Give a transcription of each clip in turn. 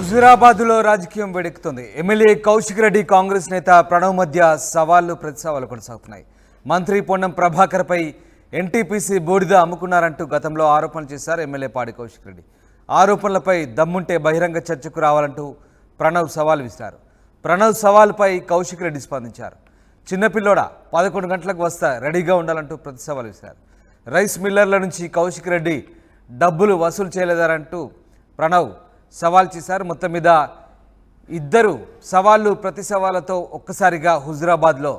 హుజూరాబాద్లో రాజకీయం వేడెక్కుతుంది. ఎమ్మెల్యే కౌశిక్ రెడ్డి కాంగ్రెస్ నేత ప్రణవ్ మధ్య సవాళ్లు ప్రతిసవాళ్లు కొనసాగుతున్నాయి. మంత్రి పొన్నం ప్రభాకర్పై ఎన్టీపీసీ బూడిద అమ్ముకున్నారంటూ గతంలో ఆరోపణలు చేశారు ఎమ్మెల్యే పాడి కౌశిక్ రెడ్డి. ఆరోపణలపై దమ్ముంటే బహిరంగ చర్చకు రావాలంటూ ప్రణవ్ సవాల్ విసిరారు. ప్రణవ్ సవాల్పై కౌశిక్ రెడ్డి స్పందించారు. చిన్నపిల్లోడా 11 గంటలకు వస్తా రెడీగా ఉండాలంటూ ప్రతి సవాల్ విసిరారు. రైస్ మిల్లర్ల నుంచి కౌశిక్ రెడ్డి డబ్బులు వసూలు చేయలేదారంటూ ప్రణవ్ సవాల్ చేశారు. మొత్తం మీద ఇద్దరు సవాళ్ళు ప్రతి సవాళ్ళతో ఒక్కసారిగా హుజూరాబాద్లో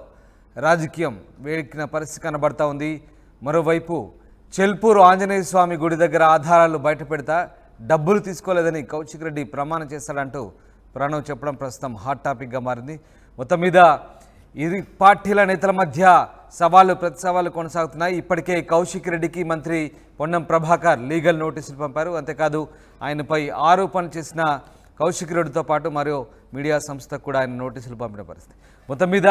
రాజకీయం వేడెక్కిన పరిస్థితి కనబడతా ఉంది. మరోవైపు చెల్పూరు ఆంజనేయ స్వామి గుడి దగ్గర ఆధారాలు బయటపెడతా డబ్బులు తీసుకోలేదని కౌశిక్ రెడ్డి ప్రమాణం చేశాడంటూ ప్రణవ్ చెప్పడం ప్రస్తుతం హాట్ టాపిక్గా మారింది. మొత్తం మీద ఇరు పార్టీల నేతల మధ్య సవాళ్ళు ప్రతి సవాళ్ళు కొనసాగుతున్నాయి. ఇప్పటికే కౌశిక్ రెడ్డికి మంత్రి పొన్నం ప్రభాకర్ లీగల్ నోటీసులు పంపారు. అంతేకాదు ఆయనపై ఆరోపణలు చేసిన కౌశిక్ రెడ్డితో పాటు మరో మీడియా సంస్థకు కూడా ఆయన నోటీసులు పంపిన పరిస్థితి. మొత్తం మీద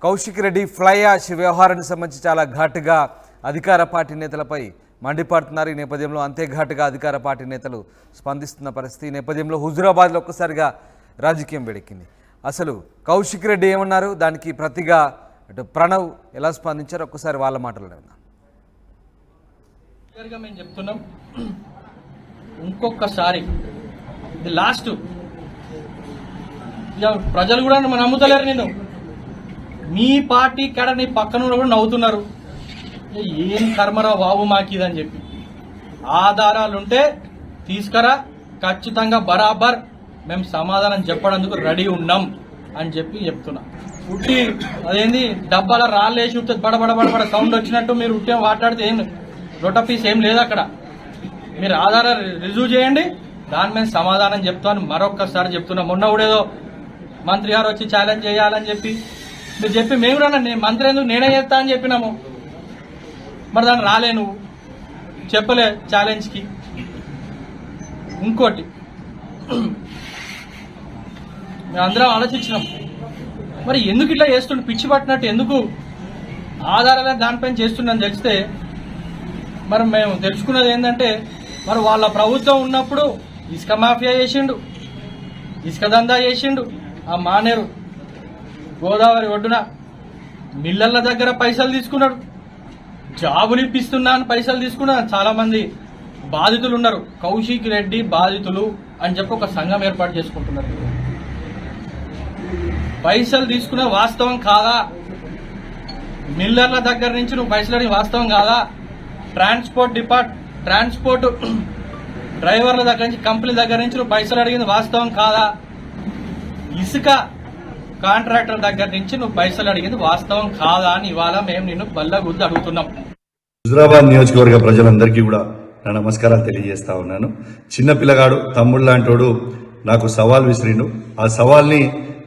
కౌశిక్ రెడ్డి ఫ్లై యాష్ వ్యవహారానికి సంబంధించి చాలా ఘాటుగా అధికార పార్టీ నేతలపై మండిపడుతున్నారు. ఈ నేపథ్యంలో అంతే ఘాటుగా అధికార పార్టీ నేతలు స్పందిస్తున్న పరిస్థితి. ఈ నేపథ్యంలో హుజూరాబాద్లో ఒక్కసారిగా రాజకీయం వేడెక్కింది. అసలు కౌశిక్ రెడ్డి ఏమన్నారు, దానికి ప్రతిగా అటు ప్రణవ్ ఎలా స్పందించారు, ఒక్కసారి వాళ్ళ మాటలు విందాం. మేము చెప్తున్నాం, ఇంకొకసారి ఇది లాస్ట్. ప్రజలు కూడా మనం నమ్ముతలేరు. నేను మీ పార్టీ కాడ నీ పక్కన కూడా నవ్వుతున్నారు. ఏం కర్మరావు బాబు మాకిదని చెప్పి ఆధారాలుంటే తీసుకురా, ఖచ్చితంగా బరాబర్ మేము సమాధానం చెప్పడానికి రెడీ ఉన్నాం అని చెప్పి చెప్తున్నా. ఉట్టి అదేంది డబ్బాల రాళ్ళేసి ఉంటుంది బడబడ సౌండ్ వచ్చినట్టు మీరు ఉట్టి మాట్లాడితే ఏం రొట్ట పీస్ ఏం లేదు అక్కడ. మీరు ఆధారాలు రిజ్యూ చేయండి, దాని మీద సమాధానం చెప్తాను. మరొక్కసారి చెప్తున్నా, మొన్న కూడా ఏదో మంత్రి గారు వచ్చి ఛాలెంజ్ చేయాలని చెప్పి మీరు చెప్పి మేము కూడా మంత్రి ఎందుకు నేనే చేస్తా అని చెప్పినాము. మరి దాన్ని రాలే, నువ్వు చెప్పలే ఛాలెంజ్కి. ఇంకోటి మేము అందరం ఆలోచించినాం, మరి ఎందుకు ఇట్లా చేస్తుండే పిచ్చి పట్టినట్టు, ఎందుకు ఆధారాలు దానిపైన చేస్తున్నాను తెలిస్తే మరి మేము తెలుసుకున్నది ఏంటంటే, మరి వాళ్ళ ప్రభుత్వం ఉన్నప్పుడు ఇసుక మాఫియా చేసిండు, ఇసుక దందా చేసిండు. ఆ మానేరు గోదావరి ఒడ్డున మిల్లర్ల దగ్గర పైసలు తీసుకున్నాడు, జాబులు ఇప్పిస్తున్నా అని పైసలు తీసుకున్నాడు. చాలా మంది బాధితులు ఉన్నారు. కౌశిక్ రెడ్డి బాధితులు అని చెప్పి ఒక సంఘం ఏర్పాటు చేసుకుంటున్నారు. పైసలు తీసుకున్న వాస్తవం కాదా? మిల్లర్ల దగ్గర నుంచి నువ్వు పైసలు అడిగిన వాస్తవం కాదా? ట్రాన్స్పోర్ట్ డ్రైవర్ల దగ్గర నుంచి, కంపెనీ దగ్గర నుంచి నువ్వు పైసలు అడిగింది వాస్తవం కాదా? ఇసుక కాంట్రాక్టర్ దగ్గర నుంచి నువ్వు పైసలు అడిగింది వాస్తవం కాదా అని ఇవాళ మేము నిన్ను బల్లగుద్ది అడుగుతున్నాం. హుజూరాబాద్ నియోజకవర్గ ప్రజలందరికీ కూడా నా నమస్కారాలు తెలియజేస్తా ఉన్నాను. చిన్న పిల్లగాడు తమ్ముడు లాంటోడు నాకు సవాల్ విసిరిండు. ఆ సవాల్ని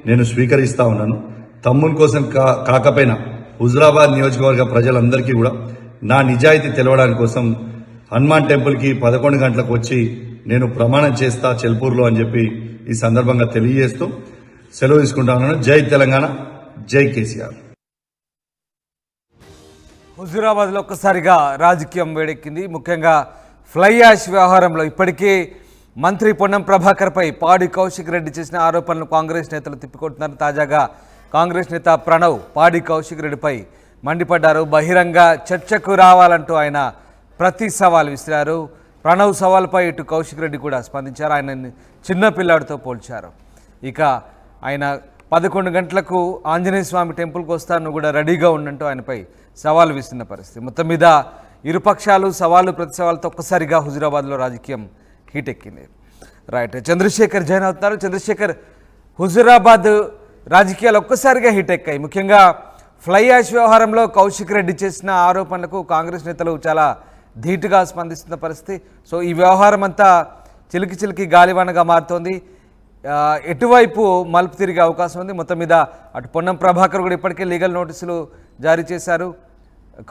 నేను స్వీకరిస్తా ఉన్నాను. తమ్ముని కోసం కాకపోయినా హుజూరాబాద్ నియోజకవర్గ ప్రజలందరికీ కూడా నా నిజాయితీ తెలవడానికి కోసం హనుమాన్ టెంపుల్కి 11 గంటలకు వచ్చి నేను ప్రమాణం చేస్తా చెల్పూర్లో అని చెప్పి ఈ సందర్భంగా తెలియజేస్తూ సెలవు తీసుకుంటా ఉన్నాను. జై తెలంగాణ, జై కేసీఆర్. హుజూరాబాద్లో ఒక్కసారిగా రాజకీయం వేడెక్కింది. ముఖ్యంగా ఫ్లై యాష్ వ్యవహారంలో ఇప్పటికే మంత్రి పొన్నం ప్రభాకర్పై పాడి కౌశిక్ రెడ్డి చేసిన ఆరోపణలు కాంగ్రెస్ నేతలు తిప్పికొడుతున్నారు. తాజాగా కాంగ్రెస్ నేత ప్రణవ్ పాడి కౌశిక్ రెడ్డిపై మండిపడ్డారు. బహిరంగ చర్చకు రావాలంటూ ఆయన ప్రతి సవాల్ విసిరారు. ప్రణవ్ సవాల్పై ఇటు కౌశిక్ రెడ్డి కూడా స్పందించారు. ఆయన చిన్న పిల్లాడితో పోల్చారు. ఇక ఆయన 11 గంటలకు ఆంజనేయ స్వామి టెంపుల్కి వస్తాను కూడా రెడీగా ఉండంటూ ఆయనపై సవాలు విస్తున్న పరిస్థితి. మొత్తం మీద ఇరుపక్షాలు సవాళ్ళు ప్రతి సవాళ్ళతో ఒక్కసారిగా హుజూరాబాద్లో రాజకీయం హీట్ ఎక్కింది. రైట్, చంద్రశేఖర్ జాయిన్ అవుతున్నారు. చంద్రశేఖర్, హుజూరాబాద్ రాజకీయాలు ఒక్కసారిగా హీట్ ఎక్కాయి. ముఖ్యంగా ఫ్లై యాష్ వ్యవహారంలో కౌశిక్ రెడ్డి చేసిన ఆరోపణలకు కాంగ్రెస్ నేతలు చాలా ధీటుగా స్పందిస్తున్న పరిస్థితి. సో ఈ వ్యవహారం అంతా చిలికి గాలివానగా మారుతోంది. ఎటువైపు మలుపు తిరిగే అవకాశం ఉంది? మొత్తం మీద అటు పొన్నం ప్రభాకర్ కూడా ఇప్పటికే లీగల్ నోటీసులు జారీ చేశారు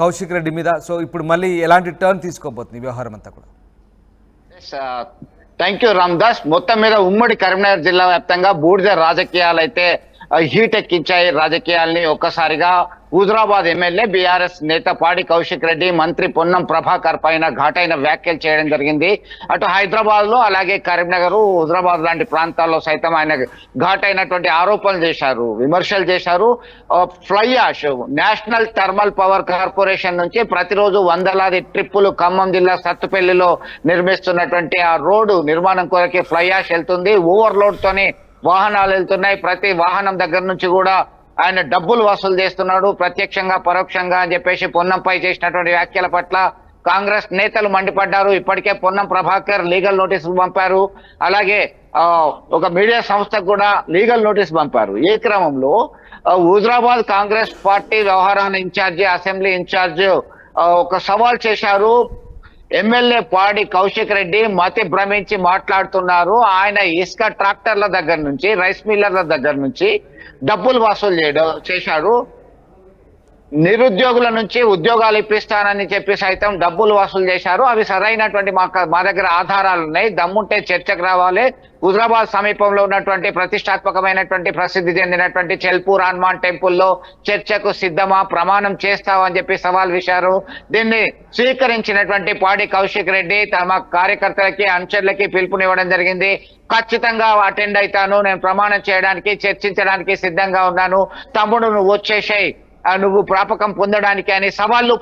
కౌశిక్ రెడ్డి మీద. సో ఇప్పుడు మళ్ళీ ఎలాంటి టర్న్ తీసుకోబోతుంది ఈ వ్యవహారం అంతా కూడా? Thank you Ramdas. మొత్తం మీద ఉమ్మడి కరీంనగర్ జిల్లా వ్యాప్తంగా బూడిద రాజకీయాలు అయితే హీట్ ఎక్కించాయి రాజకీయాల్ని. ఒక్కసారిగా హుజురాబాద్ ఎమ్మెల్యే బీఆర్ఎస్ నేత పాడి కౌశిక్ రెడ్డి మంత్రి పొన్నం ప్రభాకర్ పైన ఘాటైన వ్యాఖ్యలు చేయడం జరిగింది. అటు హైదరాబాద్ లో అలాగే కరీంనగర్, హుజురాబాద్ లాంటి ప్రాంతాల్లో సైతం ఆయన ఘాటైనటువంటి ఆరోపణలు చేశారు, విమర్శలు చేశారు. Fly ash national thermal power corporation నుంచి ప్రతిరోజు వందలాది ట్రిప్పులు ఖమ్మం జిల్లా సత్తుపల్లిలో నిర్మిస్తున్నటువంటి ఆ రోడ్డు నిర్మాణం కొరకే ఫ్లై యాష్ వెళ్తుంది. ఓవర్లోడ్ తోనే వాహనాలు వెళ్తున్నాయి. ప్రతి వాహనం దగ్గర నుంచి కూడా ఆయన డబ్బులు వసూలు చేస్తున్నాడు, ప్రత్యక్షంగా పరోక్షంగా అని చెప్పేసి పొన్నంపై చేసినటువంటి వ్యాఖ్యల పట్ల కాంగ్రెస్ నేతలు మండిపడ్డారు. ఇప్పటికే పొన్నం ప్రభాకర్ లీగల్ నోటీసులు పంపారు. అలాగే ఒక మీడియా సంస్థకు కూడా లీగల్ నోటీస్ పంపారు. ఈ క్రమంలో హుజురాబాద్ కాంగ్రెస్ పార్టీ వ్యవహారాల ఇన్ఛార్జి, అసెంబ్లీ ఇన్ఛార్జ్ ఒక సవాల్ చేశారు. ఎమ్మెల్యే పాడి కౌశిక్ రెడ్డి మతి భ్రమించి మాట్లాడుతున్నారు. ఆయన ఇసుక ట్రాక్టర్ల దగ్గర నుంచి, రైస్ మిల్లర్ల దగ్గర నుంచి డబ్బులు వసూలు చేశాడు. నిరుద్యోగుల నుంచి ఉద్యోగాలు ఇప్పిస్తానని చెప్పి సైతం డబ్బులు వసూలు చేశారు. అవి సరైనటువంటి మా దగ్గర ఆధారాలు ఉన్నాయి. దమ్ముంటే చర్చకు రావాలి. హుజురాబాద్ సమీపంలో ఉన్నటువంటి ప్రతిష్టాత్మకమైనటువంటి ప్రసిద్ధి చెందినటువంటి చెల్పూర్ హనుమాన్ టెంపుల్లో చర్చకు సిద్ధమా, ప్రమాణం చేస్తావా అని చెప్పి సవాల్ విశారు. దీన్ని స్వీకరించినటువంటి పాడి కౌశిక్ రెడ్డి తమ కార్యకర్తలకి, అనుచరులకి పిలుపునివ్వడం జరిగింది. ఖచ్చితంగా అటెండ్ అవుతాను, నేను ప్రమాణం చేయడానికి, చర్చించడానికి సిద్ధంగా ఉన్నాను, తమ్ముడు నువ్వు వచ్చేసాయి, నువ్వు ప్రాపకం పొందడానికి అని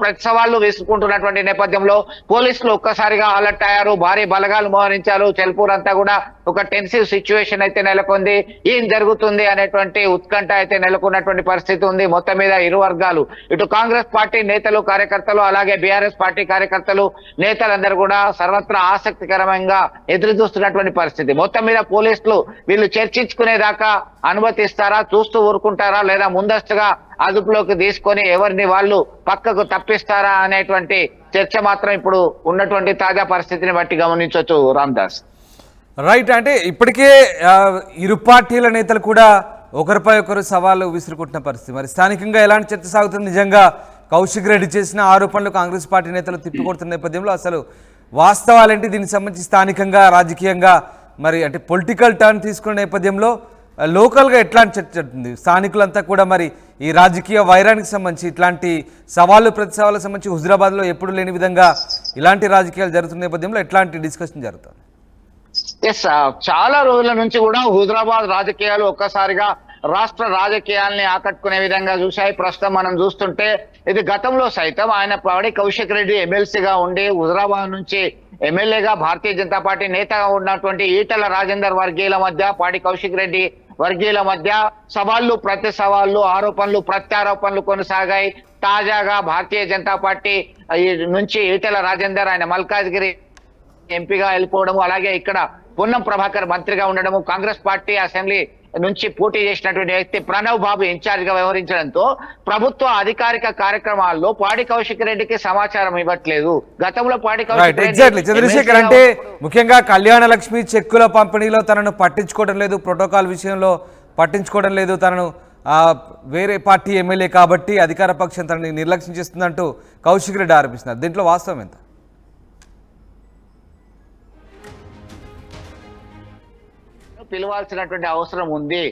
ప్రతి సవాళ్లు వేసుకుంటున్నటువంటి నేపథ్యంలో పోలీసులు ఒక్కసారిగా అలర్ట్ అయ్యారు. భారీ బలగాలు మోహరించారు. చెల్పూర్ అంతా కూడా ఒక టెన్సివ్ సిచ్యువేషన్ అయితే నెలకొంది. ఏం జరుగుతుంది అనేటువంటి ఉత్కంఠ అయితే నెలకొన్నటువంటి పరిస్థితి ఉంది. మొత్తం మీద ఇరు వర్గాలు, ఇటు కాంగ్రెస్ పార్టీ నేతలు, కార్యకర్తలు, అలాగే బీఆర్ఎస్ పార్టీ కార్యకర్తలు, నేతలందరూ కూడా సర్వత్రా ఆసక్తికరంగా ఎదురు చూస్తున్నటువంటి పరిస్థితి. మొత్తం మీద పోలీసులు వీళ్ళు చర్చించుకునేదాకా అనుమతిస్తారా, చూస్తూ ఊరుకుంటారా, లేదా ముందస్తుగా అదుపులోకి తీసుకొని ఎవరిని వాళ్ళు పక్కకు తప్పిస్తారా అనేటువంటి చర్చ మాత్రం ఇప్పుడు ఉన్నటువంటి తాజా పరిస్థితిని బట్టి గమనించవచ్చు. రామ్దాస్ రైట్, అంటే ఇప్పటికే ఇరు పార్టీల నేతలు కూడా ఒకరిపై ఒకరు సవాళ్ళు విసురుకుంటున్న పరిస్థితి. మరి స్థానికంగా ఎలాంటి చర్చ సాగుతుంది? నిజంగా కౌశిక్ రెడ్డి చేసిన ఆరోపణలు కాంగ్రెస్ పార్టీ నేతలు తిప్పికొడుతున్న నేపథ్యంలో అసలు వాస్తవాలేంటి? దీనికి సంబంధించి స్థానికంగా, రాజకీయంగా మరి అంటే పొలిటికల్ టర్న్ తీసుకున్న నేపథ్యంలో లోకల్గా ఎట్లాంటి చర్చ జరుగుతుంది? స్థానికులంతా కూడా మరి ఈ రాజకీయ వైరానికి సంబంధించి ఇట్లాంటి సవాళ్ళు, ప్రతి సవాళ్ళకు సంబంధించి హుజురాబాద్లో ఎప్పుడు లేని విధంగా ఇలాంటి రాజకీయాలు జరుగుతున్న నేపథ్యంలో ఎట్లాంటి డిస్కషన్ జరుగుతుంది? చాలా రోజుల నుంచి కూడా హుజురాబాద్ రాజకీయాలు ఒక్కసారిగా రాష్ట్ర రాజకీయాల్ని ఆకట్టుకునే విధంగా చూశాయి. ప్రస్తుతం మనం చూస్తుంటే ఇది గతంలో సైతం ఆయన పాడి కౌశిక్ రెడ్డి ఎమ్మెల్సీగా ఉండి హుజురాబాద్ నుంచి ఎమ్మెల్యేగా భారతీయ జనతా పార్టీ నేతగా ఉన్నటువంటి ఈటల రాజేందర్ వర్గీయుల మధ్య, పాడి కౌశిక్ రెడ్డి వర్గీయుల మధ్య సవాళ్లు, ప్రతి సవాళ్లు, ఆరోపణలు, ప్రత్యారోపణలు కొనసాగాయి. తాజాగా భారతీయ జనతా పార్టీ నుంచి ఈటల రాజేందర్ ఆయన మల్కాజ్గిరి ఎంపీగా వెళ్ళిపోవడము, అలాగే ఇక్కడ పొన్నం ప్రభాకర్ మంత్రిగా ఉండడము, కాంగ్రెస్ పార్టీ అసెంబ్లీ నుంచి పోటీ చేసినటువంటి వ్యక్తి ప్రణవ్ బాబు ఇన్ఛార్జ్ గా వ్యవహరించడంతో ప్రభుత్వ అధికారిక కార్యక్రమాల్లో పాడి కౌశిక్ రెడ్డికి సమాచారం ఇవ్వట్లేదు. గతంలో పాడి కౌశిక్ రెడ్డి చంద్రశేఖర్ అంటే ముఖ్యంగా కళ్యాణ లక్ష్మి చెక్కుల పంపిణీలో తనను పట్టించుకోవడం లేదు, ప్రోటోకాల్ విషయంలో పట్టించుకోవడం లేదు, తనను వేరే పార్టీ ఎమ్మెల్యే కాబట్టి అధికార పక్షం తనని నిర్లక్ష్యం చేస్తుందంటూ కౌశిక్ రెడ్డి ఆరోపిస్తున్నారు. దీంట్లో వాస్తవం ఎంత? పిలవాల్సినటువంటి అవసరం ఉంది.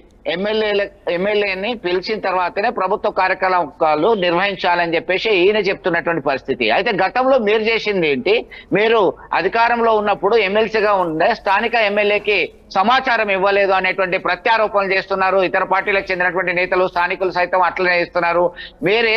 ఎమ్మెల్యేని పిలిచిన తర్వాతనే ప్రభుత్వ కార్యక్రమాలు నిర్వహించాలని చెప్పేసి ఈయన చెప్తున్నటువంటి పరిస్థితి. అయితే గతంలో మీరు చేసింది ఏంటి? మీరు అధికారంలో ఉన్నప్పుడు ఎమ్మెల్సీగా ఉండే స్థానిక ఎమ్మెల్యేకి సమాచారం ఇవ్వలేదు అనేటువంటి ప్రత్యారోపణలు చేస్తున్నారు. ఇతర పార్టీలకు చెందినటువంటి నేతలు, స్థానికులు సైతం అట్లనే ఇస్తున్నారు. మీరు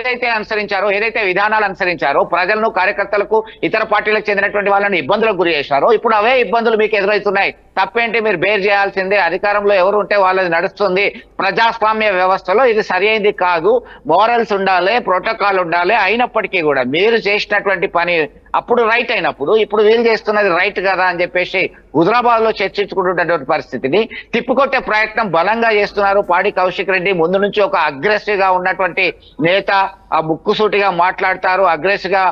ఏదైతే అనుసరించారో, ఏదైతే విధానాలు అనుసరించారో, ప్రజలను, కార్యకర్తలకు, ఇతర పార్టీలకు చెందినటువంటి వాళ్ళని ఇబ్బందులకు గురి చేశారో, ఇప్పుడు అవే ఇబ్బందులు మీకు ఎదురవుతున్నాయి. తప్పేంటి? మీరు బేర్ చేయాల్సిందే. అధికారంలో ఎవరు ఉంటే వాళ్ళది నడుస్తుంది. ప్రజాస్వామ్య వ్యవస్థలో ఇది సరి అయింది కాదు. మోరల్స్ ఉండాలి, ప్రోటోకాల్ ఉండాలి. అయినప్పటికీ కూడా మీరు చేసినటువంటి పని అప్పుడు రైట్ అయినప్పుడు ఇప్పుడు వీళ్ళు చేస్తున్నది రైట్ కదా అని చెప్పేసి హుజురాబాద్ లో చర్చించుకుంటున్నటువంటి పరిస్థితిని తిప్పికొట్టే ప్రయత్నం బలంగా చేస్తున్నారు పాడి కౌశిక్ రెడ్డి. ముందు నుంచి ఒక అగ్రెసివ్ గా ఉన్నటువంటి నేత, ఆ ముక్కుసూటిగా మాట్లాడతారు, అగ్రెసివ్ గా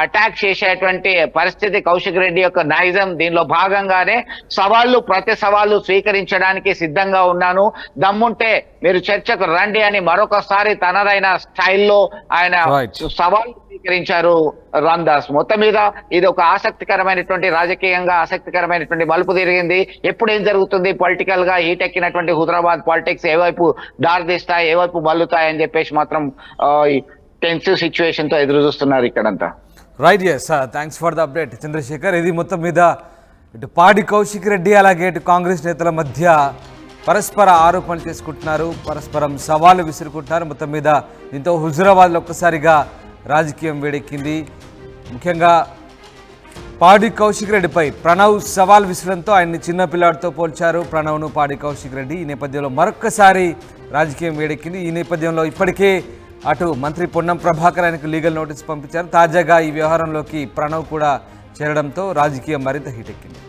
అటాక్ చేసేటువంటి పరిస్థితి కౌశిక్ రెడ్డి యొక్క నైజం. దీనిలో భాగంగానే ప్రతి సవాళ్ళు స్వీకరించడానికి సిద్ధంగా ఉన్నాను, దమ్ముంటే మీరు చర్చకు రండి అని మరొకసారి తనదైన స్టైల్లో ఆయన Right. సవాళ్ళు స్వీకరించారు రామ్దాస్. మొత్తం మీద ఇది ఒక ఆసక్తికరమైనటువంటి రాజకీయంగా ఆసక్తికరమైనటువంటి మలుపు తిరిగింది. ఎప్పుడు ఏం జరుగుతుంది పొలిటికల్ గా హీట్ ఎక్కినటువంటి హుజరాబాద్ పాలిటిక్స్ ఏ వైపు దారితీస్తాయి, ఏ వైపు మల్లుతాయి అని చెప్పేసి మాత్రం టెన్సివ్ సిచ్యువేషన్ తో ఎదురు చూస్తున్నారు ఇక్కడంతా. Right, yes, thanks for the update Chandrashekar. ఇది మొత్తం మీద ఇటు పాడి కౌశిక్ రెడ్డి అలాగే ఇటు కాంగ్రెస్ నేతల మధ్య పరస్పర ఆరోపణలు చేసుకుంటున్నారు, పరస్పరం సవాళ్ళు విసురుకుంటున్నారు. మొత్తం మీద దీంతో హుజురాబాద్లో ఒక్కసారిగా రాజకీయం వేడెక్కింది. ముఖ్యంగా పాడి కౌశిక్ రెడ్డిపై ప్రణవ్ సవాల్ విసరడంతో ఆయన్ని చిన్నపిల్లాడితో పోల్చారు ప్రణవ్ను పాడి కౌశిక్ రెడ్డి. ఈ నేపథ్యంలో మరొక్కసారి రాజకీయం వేడెక్కింది. ఈ నేపథ్యంలో ఇప్పటికే అటు మంత్రి పొన్నం ప్రభాకర్ ఆయనకు లీగల్ నోటీస్ పంపించారు. తాజాగా ఈ వ్యవహారంలోకి ప్రణవ్ కూడా చేరడంతో రాజకీయం మరింత హీటెక్కింది.